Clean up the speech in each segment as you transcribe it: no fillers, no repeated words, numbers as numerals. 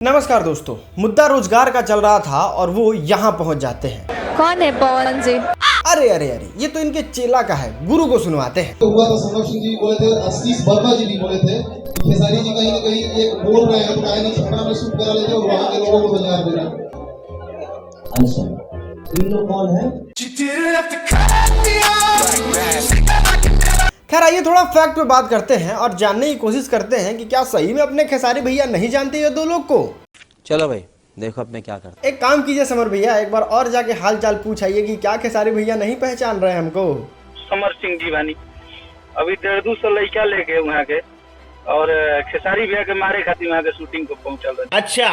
नमस्कार दोस्तों, मुद्दा रोजगार का चल रहा था और वो यहाँ पहुँच जाते हैं। कौन है पवन जी? अरे अरे अरे, ये तो इनके चेला का है, गुरु को सुनवाते हैं। तो हुआ तो संरक्षण सिंह जी बोले थे, आशीष वर्मा जी भी बोले थे कि खेसारी जी कहीं न कहीं एक बोल रहे हैं तो काहे ना छपरा में शूट करा लेते और वहाँ के लोगों को रोजगार देना। इन लोग कौन है? खैर आइए थोड़ा फैक्ट पे बात करते हैं और जानने की कोशिश करते हैं कि क्या सही में अपने खेसारी भैया नहीं जानते ये दो लोग को। चलो भाई देखो अब मैं क्या करता। एक काम कीजिए समर भैया, एक बार और जाके हाल चाल पूछ आइए कि क्या खेसारी भैया नहीं पहचान रहे हैं हमको। समर सिंह जी बानी अभी 150 लड़का लेके वहाँ के और खेसारी भैया के मारे खातिर वहाँ के शूटिंग को पहुँचल रहे। अच्छा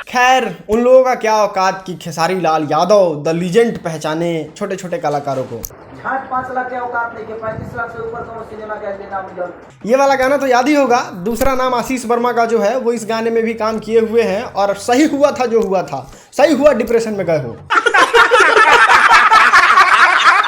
खैर उन लोगों का क्या औकात कि खेसारी लाल यादव द लीजेंड पहचाने छोटे छोटे कलाकारों को। 5 लाख के औकात नहीं के 35 लाख से ऊपर का सिनेमा कैसे नाम मिल। ये वाला गाना तो याद ही होगा। दूसरा नाम आशीष वर्मा का जो है वो इस गाने में भी काम किए हुए हैं और सही हुआ था जो हुआ था, सही हुआ डिप्रेशन में गए हो।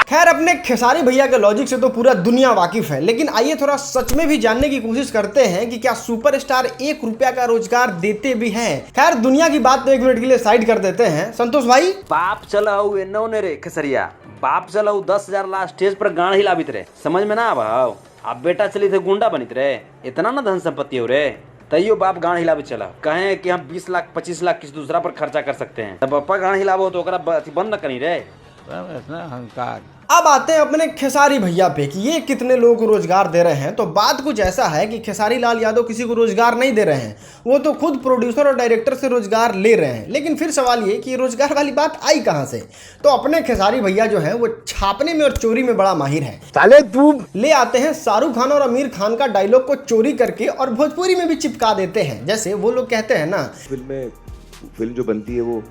खैर अपने खेसारी भैया के लॉजिक से तो पूरा दुनिया वाकिफ है, लेकिन आइए थोड़ा सच में भी जानने की कोशिश करते हैं कि क्या सुपरस्टार 1 रुपया का रोजगार देते भी हैं। खैर दुनिया की बात तो 1 मिनट के लिए साइड कर देते हैं। संतोष भाई बाप चला नौने रे खेसरिया, बाप चला 10,000 ला स्टेज पर गान हिलाबित रे, समझ में ना आव। आप बेटा चली थे गुंडा बनित रे, इतना ना धन संपत्ति हो रे, तैयो बाप गान हिलाबित चला। कहें कि हम 20 लाख 25 लाख किसी दूसरा पर खर्चा कर सकते हैं, तब पापा गान हिलाबो तो बंद न करी रे। अहंकार। अब आते हैं अपने खेसारी भैया पे कि ये कितने लोगों को रोजगार दे रहे हैं। तो बात कुछ ऐसा है कि खेसारी लाल यादव किसी को रोजगार नहीं दे रहे हैं, वो तो खुद प्रोड्यूसर और डायरेक्टर से रोजगार ले रहे हैं। लेकिन फिर सवाल ये कि रोजगार वाली बात आई कहां से। तो अपने खेसारी भैया जो है वो छापने में और चोरी में बड़ा माहिर है। साले तू ले आते हैं शाहरुख खान और आमिर खान का डायलॉग को चोरी करके और भोजपुरी में भी चिपका देते हैं। जैसे वो लोग कहते हैं ना, फिल्म जो बनती है वो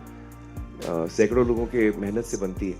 सैकड़ों लोगों के मेहनत से बनती है,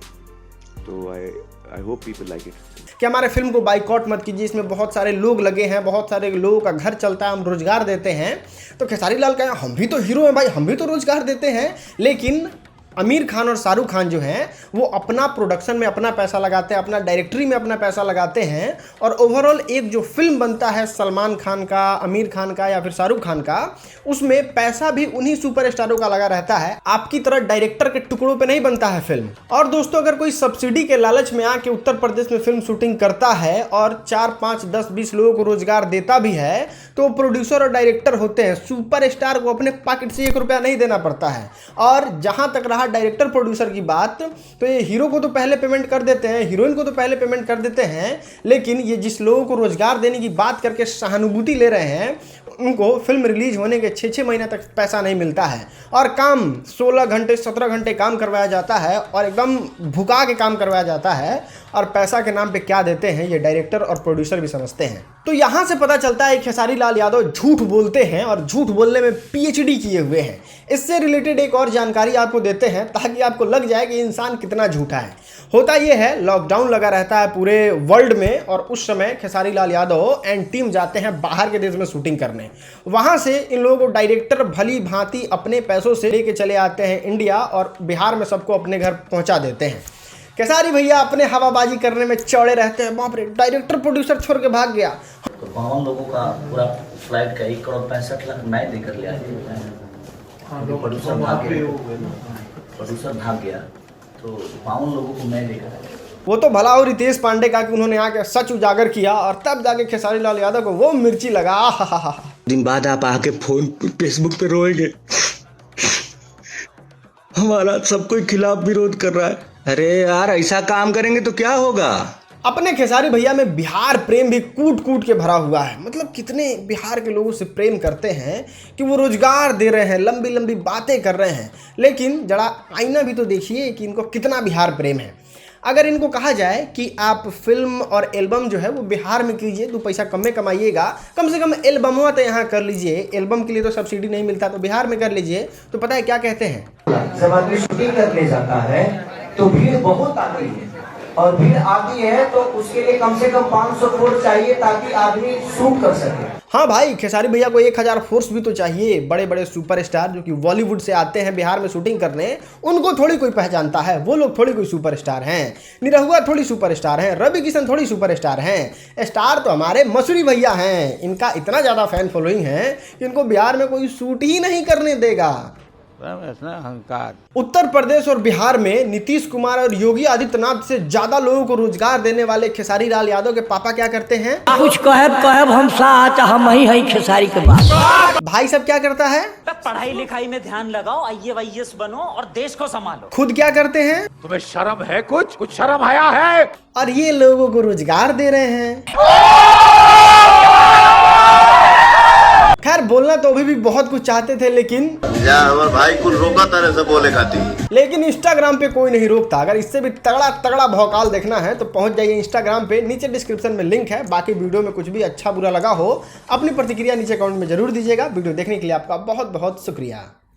तो I hope people like it. कि हमारे फिल्म को बाइकआउट मत कीजिए, इसमें बहुत सारे लोग लगे हैं, बहुत सारे लोगों का घर चलता है, हम रोजगार देते हैं। तो खेसारी लाल कहें हम भी तो हीरो हैं भाई, हम भी तो रोजगार देते हैं। लेकिन आमिर खान और शाहरुख खान जो हैं वो अपना प्रोडक्शन में अपना पैसा लगाते हैं, अपना डायरेक्टरी में अपना पैसा लगाते हैं और ओवरऑल एक जो फिल्म बनता है सलमान खान का, आमिर खान का या फिर शाहरुख खान का, उसमें पैसा भी उन्हीं सुपरस्टारों का लगा रहता है। आपकी तरह डायरेक्टर के टुकड़ों पे नहीं बनता है फिल्म। और दोस्तों अगर कोई सब्सिडी के लालच में आके उत्तर प्रदेश में फिल्म शूटिंग करता है और 4, 5, 10, 20 लोगों को रोजगार देता भी है, तो प्रोड्यूसर और डायरेक्टर होते हैं, सुपरस्टार को अपने पॉकेट से 1 रुपया नहीं देना पड़ता है। और जहां तक रहा डायरेक्टर प्रोड्यूसर की बात, तो ये हीरो को तो पहले पेमेंट कर देते हैं, हीरोइन को तो पहले पेमेंट कर देते हैं, लेकिन ये जिस लोगों को रोजगार देने की बात करके सहानुभूति ले रहे हैं उनको फिल्म रिलीज होने के 6-6 महीने तक पैसा नहीं मिलता है। और काम 16 घंटे 17 घंटे काम करवाया जाता है और एकदम भुका के काम करवाया जाता है। और पैसा के नाम पे क्या देते हैं ये डायरेक्टर और प्रोड्यूसर भी समझते हैं। तो यहाँ से पता चलता है खेसारी लाल यादव झूठ बोलते हैं और झूठ बोलने में PhD किए हुए हैं। इससे रिलेटेड एक और जानकारी आपको देते हैं ताकि आपको लग जाए कि इंसान कितना झूठा है। होता यह है, लॉकडाउन लगा रहता है पूरे वर्ल्ड में और उस समय खेसारी लाल यादव एंड टीम जाते हैं बाहर के देश में शूटिंग करने। वहां से इन लोगों को डायरेक्टर भली भांति अपने पैसों से लेके चले आते हैं इंडिया और बिहार में सबको अपने घर पहुंचा देते हैं। खेसारी भैया अपने हवाबाजी करने में चौड़े रहते हैं, बाप रे डायरेक्टर प्रोड्यूसर छोड़ के भाग गया। तो 52 लोगों का पूरा फ्लाइट का 1 करोड़ 65 लाख मैं देकर ले आया। प्रोड्यूसर भाग गया तो 52 लोगों को मैं देकर आया। वो तो भला और रितेश पांडे का कि उन्होंने आके सच उजागर किया और तब जाके खेसारी लाल यादव को वो मिर्ची लगा। दिन बाद आप आके फोन फेसबुक पे रोएंगे, हमारा सब कोई खिलाफ विरोध कर रहा है। अरे यार ऐसा काम करेंगे तो क्या होगा। अपने खेसारी भैया में बिहार प्रेम भी कूट कूट के भरा हुआ है। मतलब कितने बिहार के लोगों से प्रेम करते हैं कि वो रोजगार दे रहे हैं, लंबी लंबी बातें कर रहे हैं, लेकिन जरा आईना भी तो देखिए कि इनको कितना बिहार प्रेम है। अगर इनको कहा जाए कि आप फिल्म और एल्बम जो है वो बिहार में कीजिए, 2 पैसा कम में कमाइएगा, कम से कम एल्बमों तो यहाँ कर लीजिए, एल्बम के लिए तो सब्सिडी नहीं मिलता तो बिहार में कर लीजिए, तो पता है क्या कहते हैं, जब आदमी शूटिंग करने जाता है तो भीड़ बहुत आती है, और भीड़ आती है तो उसके लिए कम से कम 500 फुट चाहिए ताकि आदमी शूट कर सके। हाँ भाई, खेसारी भैया को 1000 फोर्स भी तो चाहिए। बड़े बड़े सुपरस्टार जो कि बॉलीवुड से आते हैं बिहार में शूटिंग करने, उनको थोड़ी कोई पहचानता है। वो लोग थोड़ी कोई सुपरस्टार हैं। निरहुआ थोड़ी सुपरस्टार हैं। रवि किशन थोड़ी सुपरस्टार हैं। स्टार तो हमारे मसूरी भैया हैं। इनका इतना ज़्यादा फैन फॉलोइंग है कि इनको बिहार में कोई शूट ही नहीं करने देगा। अहंकार। उत्तर प्रदेश और बिहार में नीतीश कुमार और योगी आदित्यनाथ से ज्यादा लोगों को रोजगार देने वाले खेसारी लाल यादव के पापा क्या करते हैं? कुछ कहब हम साथ हम ही है खेसारी के बात। भाई सब क्या करता है? पढ़ाई लिखाई में ध्यान लगाओ, IAS बनो और देश को संभालो। खुद क्या करते हैं? तुम्हें शर्म है? कुछ शर्म आया है? और ये लोगों को रोजगार दे रहे हैं। खैर, बोलना तो अभी भी बहुत कुछ चाहते थे, लेकिन भाई कुल रोका तरह से बोले खाती। लेकिन इंस्टाग्राम पे कोई नहीं रोकता। अगर इससे भी तगड़ा तगड़ा भौकाल देखना है तो पहुंच जाइए इंस्टाग्राम पे, नीचे डिस्क्रिप्शन में लिंक है। बाकी वीडियो में कुछ भी अच्छा बुरा लगा हो, अपनी प्रतिक्रिया नीचे कमेंट में जरूर दीजिएगा। वीडियो देखने के लिए आपका बहुत बहुत शुक्रिया।